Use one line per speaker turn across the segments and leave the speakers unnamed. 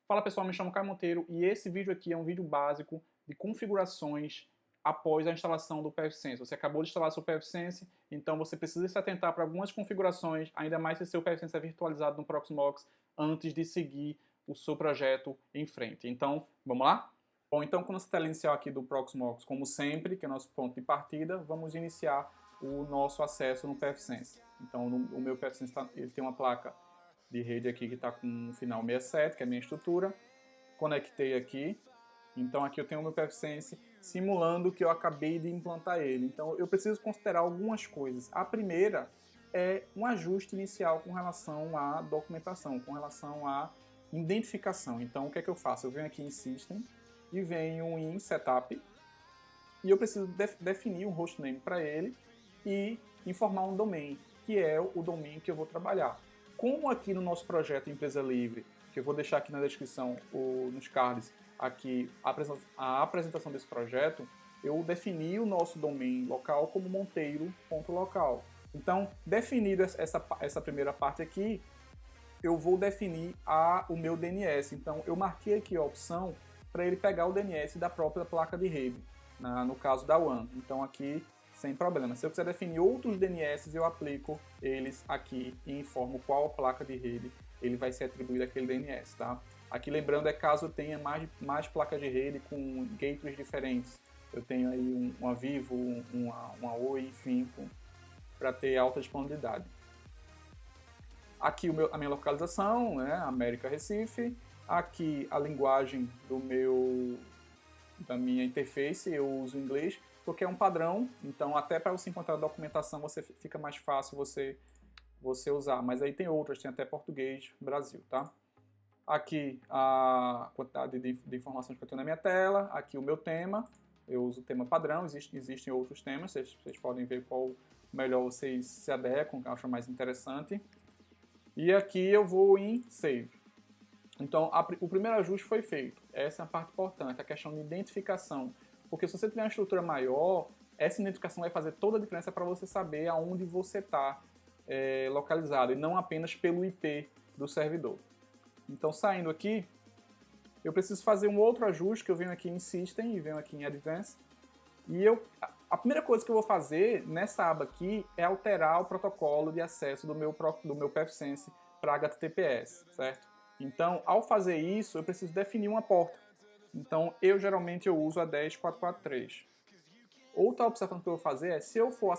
Fala pessoal, me chamo Caio Monteiro e esse vídeo aqui é um vídeo básico de configurações após a instalação do PFSense. Você acabou de instalar seu PFSense, então você precisa se atentar para algumas configurações, ainda mais se seu PFSense é virtualizado no Proxmox, antes de seguir o seu projeto em frente. Então, vamos lá? Bom, então com a nossa tela inicial aqui do Proxmox, como sempre, que é o nosso ponto de partida, vamos iniciar o nosso acesso no PFSense. Então, o meu PFSense ele tem uma placa de rede aqui que está com um final 67, que é a minha estrutura. Conectei aqui. Então aqui eu tenho o meu PFSense simulando que eu acabei de implantar ele. Então eu preciso considerar algumas coisas. A primeira é um ajuste inicial com relação à documentação, com relação à identificação. Então o que é que eu faço? Eu venho aqui em System e venho em Setup e eu preciso definir um hostname para ele e informar um domain, que é o domain que eu vou trabalhar. Como aqui no nosso projeto Empresa Livre, que eu vou deixar aqui na descrição, nos cards, aqui a apresentação desse projeto, eu defini o nosso domain local como monteiro.local. Então, definida essa primeira parte aqui, eu vou definir o meu DNS. Então, eu marquei aqui a opção para ele pegar o DNS da própria placa de rede, no caso da WAN. Então, aqui sem problema. Se eu quiser definir outros DNS, eu aplico eles aqui e informo qual placa de rede ele vai ser atribuído aquele DNS, tá? Aqui lembrando, caso eu tenha mais placas de rede com gateways diferentes. Eu tenho aí uma Vivo, uma Oi, enfim, para ter alta disponibilidade. Aqui a minha localização, né, América Recife. Aqui a linguagem da minha interface, eu uso inglês, porque é um padrão, então até para você encontrar a documentação fica mais fácil você usar, mas aí tem outras, tem até português, Brasil, tá? Aqui a quantidade de informações que eu tenho na minha tela, aqui o meu tema, eu uso o tema padrão, existem outros temas, vocês podem ver qual melhor vocês se adequam, que eu acho mais interessante. E aqui eu vou em Save. Então, o primeiro ajuste foi feito. Essa é a parte importante, a questão de identificação. Porque se você tiver uma estrutura maior, essa identificação vai fazer toda a diferença para você saber aonde você está localizado, e não apenas pelo IP do servidor. Então, saindo aqui, eu preciso fazer um outro ajuste, que eu venho aqui em System e venho aqui em Advanced. E a primeira coisa que eu vou fazer nessa aba aqui é alterar o protocolo de acesso do meu PFSense para HTTPS, certo? Então, ao fazer isso, eu preciso definir uma porta. Então, geralmente eu uso a 10443. Outra observação que eu vou fazer é, se eu for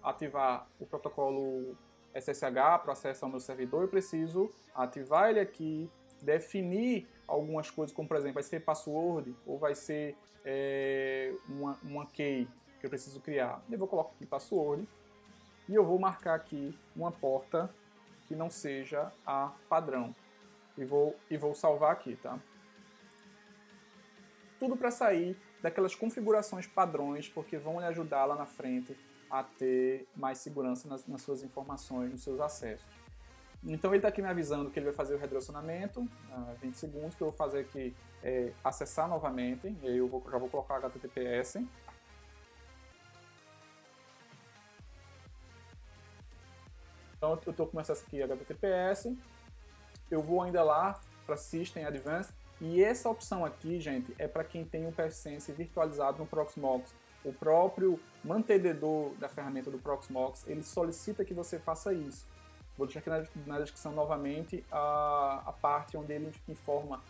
ativar o protocolo SSH para acesso ao meu servidor, eu preciso ativar ele aqui, definir algumas coisas, como por exemplo, vai ser password ou vai ser uma key que eu preciso criar. Eu vou colocar aqui password e eu vou marcar aqui uma porta que não seja a padrão. E vou salvar aqui, tá? Tudo para sair daquelas configurações padrões, porque vão lhe ajudar lá na frente a ter mais segurança nas suas informações, nos seus acessos. Então ele está aqui me avisando que ele vai fazer o redirecionamento, 20 segundos, que eu vou fazer aqui acessar novamente, e aí já vou colocar HTTPS. Então eu estou com acesso aqui a HTTPS, eu vou ainda lá para System Advanced, e essa opção aqui, gente, é para quem tem um PFSense virtualizado no Proxmox. O próprio mantenedor da ferramenta do Proxmox, ele solicita que você faça isso. Vou deixar aqui na descrição novamente a parte onde ele informa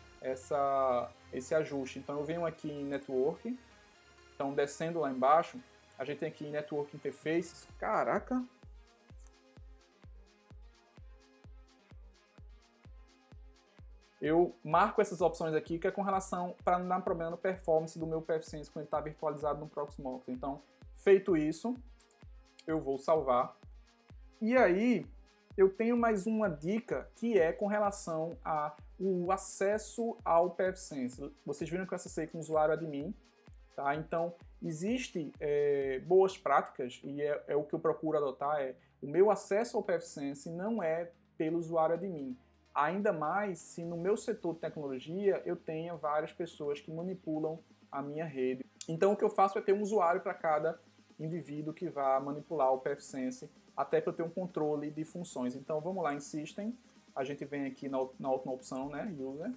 esse ajuste. Então eu venho aqui em Network, então descendo lá embaixo, a gente tem aqui em Network Interfaces. Caraca! Eu marco essas opções aqui, que é com relação para não dar problema no performance do meu PFSense quando ele está virtualizado no Proxmox. Então, feito isso, eu vou salvar. E aí, eu tenho mais uma dica que é com relação ao acesso ao PFSense. Vocês viram que eu acessei com o usuário admin, tá? Então, existe boas práticas, e é o que eu procuro adotar, o meu acesso ao PFSense não é pelo usuário admin. Ainda mais se no meu setor de tecnologia eu tenha várias pessoas que manipulam a minha rede. Então o que eu faço é ter um usuário para cada indivíduo que vá manipular o PFSense, até para eu ter um controle de funções. Então vamos lá em System, a gente vem aqui na última opção, né, User,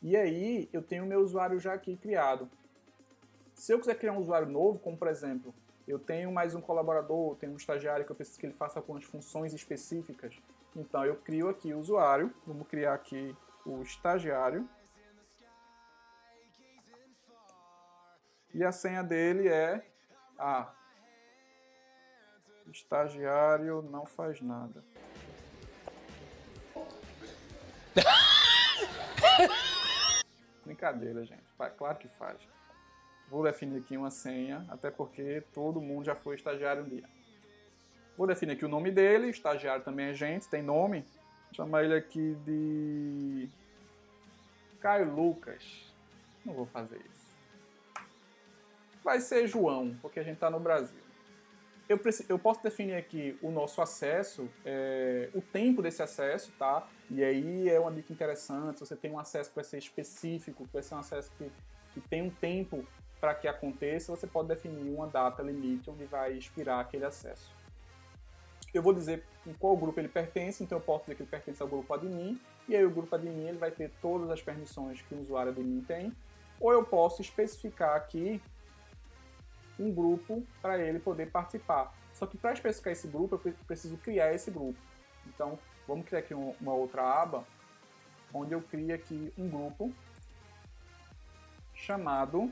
E aí eu tenho o meu usuário já aqui criado. Se eu quiser criar um usuário novo, como por exemplo, eu tenho mais um colaborador, tenho um estagiário que eu preciso que ele faça algumas funções específicas, então eu crio aqui o usuário, vamos criar aqui o estagiário, e a senha dele é estagiário não faz nada. Brincadeira, gente. Claro que faz. Vou definir aqui uma senha, até porque todo mundo já foi estagiário um dia. Vou definir aqui o nome dele, estagiário também é gente, tem nome. Vou chamar ele aqui de Caio Lucas. Não vou fazer isso. Vai ser João, porque a gente está no Brasil. Eu posso definir aqui o nosso acesso, o tempo desse acesso, tá? E aí é uma dica interessante, se você tem um acesso que vai ser específico, que vai ser um acesso que tem um tempo para que aconteça, você pode definir uma data limite onde vai expirar aquele acesso. Eu vou dizer em qual grupo ele pertence, então eu posso dizer que ele pertence ao grupo admin, e aí o grupo admin ele vai ter todas as permissões que o usuário admin tem, ou eu posso especificar aqui um grupo para ele poder participar. Só que para especificar esse grupo, eu preciso criar esse grupo. Então, vamos criar aqui uma outra aba, onde eu crio aqui um grupo chamado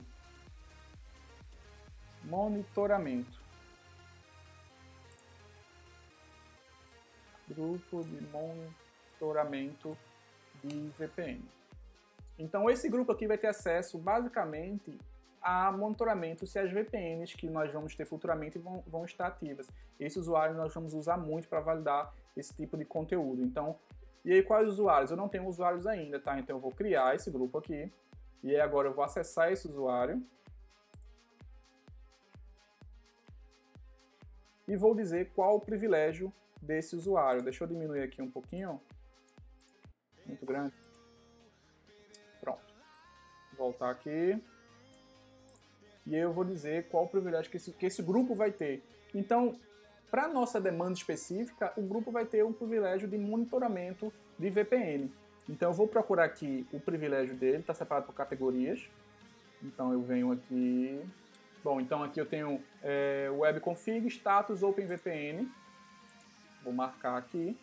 monitoramento. Grupo de monitoramento de VPN. Então, esse grupo aqui vai ter acesso, basicamente, a monitoramento se as VPNs que nós vamos ter futuramente vão estar ativas. Esse usuário nós vamos usar muito para validar esse tipo de conteúdo. Então, e aí quais usuários? Eu não tenho usuários ainda, tá? Então eu vou criar esse grupo aqui. E aí agora eu vou acessar esse usuário. E vou dizer qual o privilégio desse usuário. Deixa eu diminuir aqui um pouquinho. Muito grande. Pronto. Voltar aqui. E aí eu vou dizer qual o privilégio que esse grupo vai ter. Então, para a nossa demanda específica, o grupo vai ter um privilégio de monitoramento de VPN. Então eu vou procurar aqui o privilégio dele, está separado por categorias. Então eu venho aqui... Bom, então aqui eu tenho Web Config, Status, OpenVPN. Vou marcar aqui.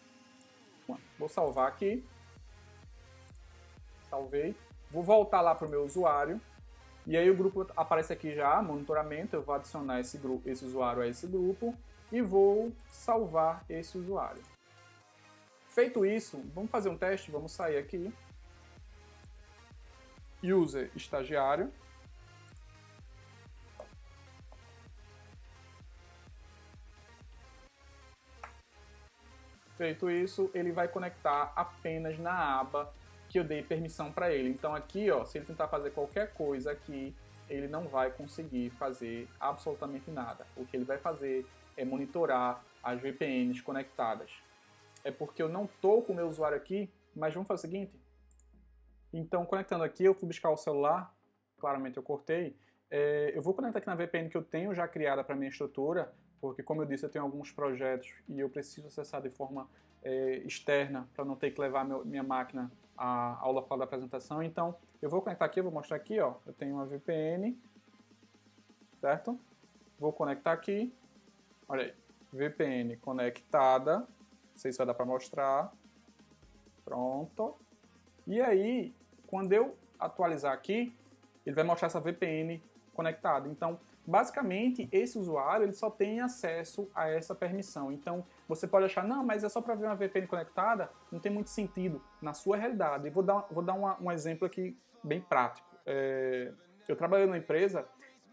Vou salvar aqui. Salvei. Vou voltar lá para o meu usuário. E aí o grupo aparece aqui já, monitoramento, eu vou adicionar esse usuário a esse grupo e vou salvar esse usuário. Feito isso, vamos fazer um teste, vamos sair aqui. User estagiário. Feito isso, ele vai conectar apenas na aba que eu dei permissão para ele. Então aqui, ó, se ele tentar fazer qualquer coisa aqui, ele não vai conseguir fazer absolutamente nada. O que ele vai fazer é monitorar as VPNs conectadas. É porque eu não estou com o meu usuário aqui, mas vamos fazer o seguinte. Então, conectando aqui, eu fui buscar o celular, claramente eu cortei. Eu vou conectar aqui na VPN que eu tenho já criada para minha estrutura, porque como eu disse, eu tenho alguns projetos e eu preciso acessar de forma externa para não ter que levar minha máquina ao local da apresentação. Então, eu vou conectar aqui, eu vou mostrar aqui, ó, eu tenho uma VPN, certo? Vou conectar aqui, olha aí, VPN conectada, não sei se vai dar para mostrar, pronto. E aí, quando eu atualizar aqui, ele vai mostrar essa VPN conectada. Então, basicamente, esse usuário ele só tem acesso a essa permissão. Então, você pode achar, não, mas é só para ver uma VPN conectada, não tem muito sentido na sua realidade. E vou dar um exemplo aqui bem prático. Eu trabalhei numa empresa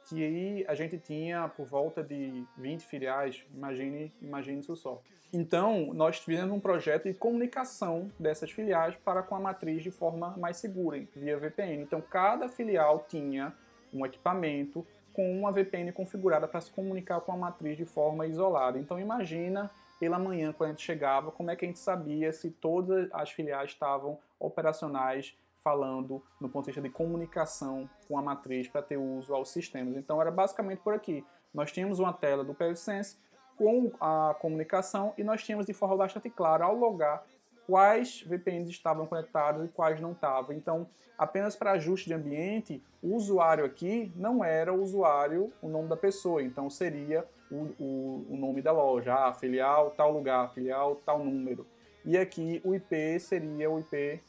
que aí a gente tinha por volta de 20 filiais, imagine isso só. Então, nós fizemos um projeto de comunicação dessas filiais para com a matriz de forma mais segura, via VPN. Então, cada filial tinha um equipamento com uma VPN configurada para se comunicar com a matriz de forma isolada. Então, imagina pela manhã, quando a gente chegava, como é que a gente sabia se todas as filiais estavam operacionais, falando no ponto de vista de comunicação com a matriz para ter uso aos sistemas. Então, era basicamente por aqui. Nós tínhamos uma tela do PageSense com a comunicação e nós tínhamos de forma bastante clara, ao logar, quais VPNs estavam conectados e quais não estavam. Então, apenas para ajuste de ambiente, o usuário aqui não era o usuário, o nome da pessoa, então seria o nome da loja, filial tal lugar, filial tal número. E aqui o IP seria o IP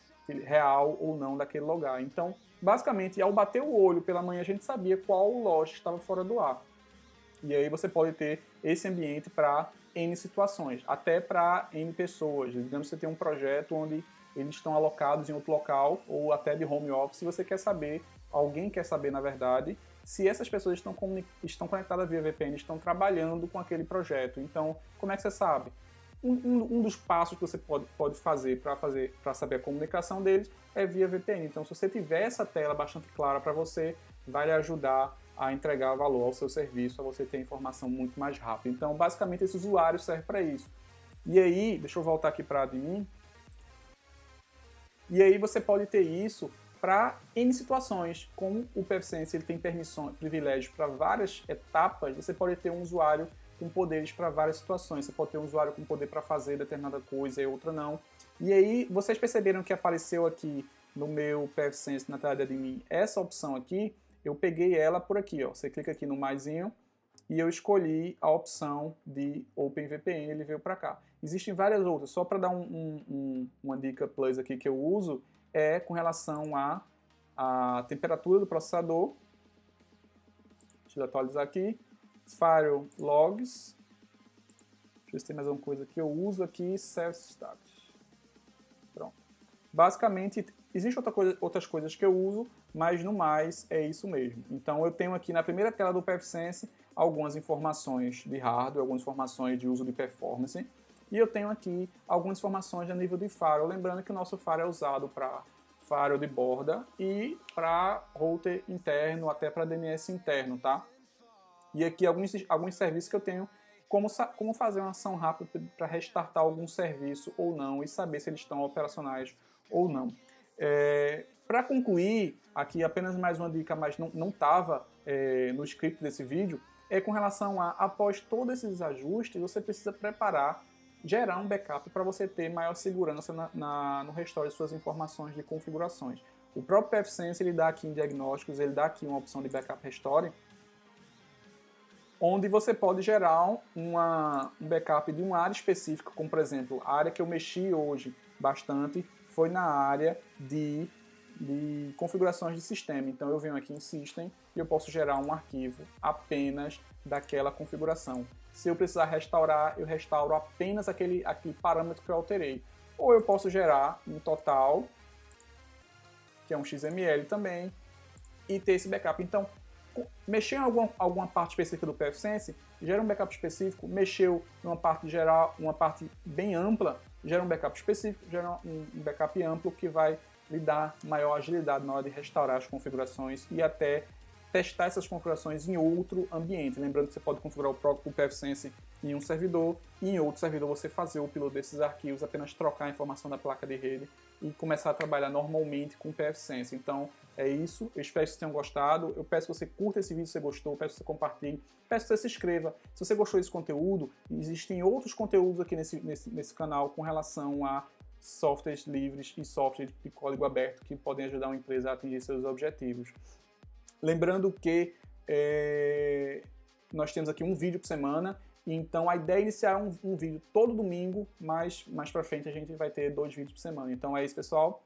real ou não daquele lugar. Então, basicamente, ao bater o olho pela manhã, a gente sabia qual loja estava fora do ar. E aí você pode ter esse ambiente para N situações, até para N pessoas. Digamos que você tem um projeto onde eles estão alocados em outro local, ou até de home office, e você quer saber, alguém quer saber, na verdade, se essas pessoas estão conectadas via VPN, estão trabalhando com aquele projeto. Então, como é que você sabe? Um dos passos que você pode fazer para saber a comunicação deles é via VPN. Então, se você tiver essa tela bastante clara para você, vai lhe ajudar a entregar valor ao seu serviço, a você ter informação muito mais rápido. Então, basicamente, esse usuário serve para isso. E aí, deixa eu voltar aqui para admin. E aí você pode ter isso para N situações. Como o PevSense ele tem permissões, privilégios para várias etapas, você pode ter um usuário com poderes para várias situações. Você pode ter um usuário com poder para fazer determinada coisa e outra não. E aí, vocês perceberam que apareceu aqui no meu PevSense, na tela de admin, essa opção aqui, eu peguei ela por aqui, ó. Você clica aqui no maisinho e eu escolhi a opção de OpenVPN, ele veio para cá. Existem várias outras, só para dar uma dica plus aqui que eu uso, é com relação à temperatura do processador. Deixa eu atualizar aqui. Firewall Logs. Deixa eu ver se tem mais alguma coisa que eu uso aqui. Service Status. Pronto. Basicamente, existem outras coisas que eu uso, mas no mais é isso mesmo. Então eu tenho aqui na primeira tela do PevSense algumas informações de hardware, algumas informações de uso de performance, e eu tenho aqui algumas informações a nível de firewall, lembrando que o nosso firewall é usado para firewall de borda e para router interno, até para DNS interno, tá? E aqui alguns serviços que eu tenho, como fazer uma ação rápida para restartar algum serviço ou não e saber se eles estão operacionais ou não. Para concluir, aqui apenas mais uma dica, mas não estava no script desse vídeo, é com relação a, após todos esses ajustes, você precisa gerar um backup para você ter maior segurança no restore de suas informações de configurações. O próprio PevSense, ele dá aqui em diagnósticos, ele dá aqui uma opção de backup restore, onde você pode gerar um backup de uma área específica, como por exemplo, a área que eu mexi hoje bastante foi na área de configurações de sistema. Então eu venho aqui em System e eu posso gerar um arquivo apenas daquela configuração. Se eu precisar restaurar, eu restauro apenas aquele parâmetro que eu alterei. Ou eu posso gerar um total, que é um XML também, e ter esse backup. Então, mexeu em alguma parte específica do PevSense, gera um backup específico, mexeu numa parte geral, uma parte bem ampla, gera um backup específico, gera um backup amplo que vai lhe dar maior agilidade na hora de restaurar as configurações e até testar essas configurações em outro ambiente. Lembrando que você pode configurar o próprio PevSense em um servidor e em outro servidor você fazer o upload desses arquivos, apenas trocar a informação da placa de rede e começar a trabalhar normalmente com o PevSense. Então é isso, eu espero que vocês tenham gostado, eu peço que você curta esse vídeo se você gostou, peço que você compartilhe, peço que você se inscreva. Se você gostou desse conteúdo, existem outros conteúdos aqui nesse canal com relação a softwares livres e softwares de código aberto que podem ajudar uma empresa a atingir seus objetivos. Lembrando que nós temos aqui um vídeo por semana, então a ideia é iniciar um vídeo todo domingo, mas mais pra frente a gente vai ter 2 vídeos por semana. Então é isso, pessoal.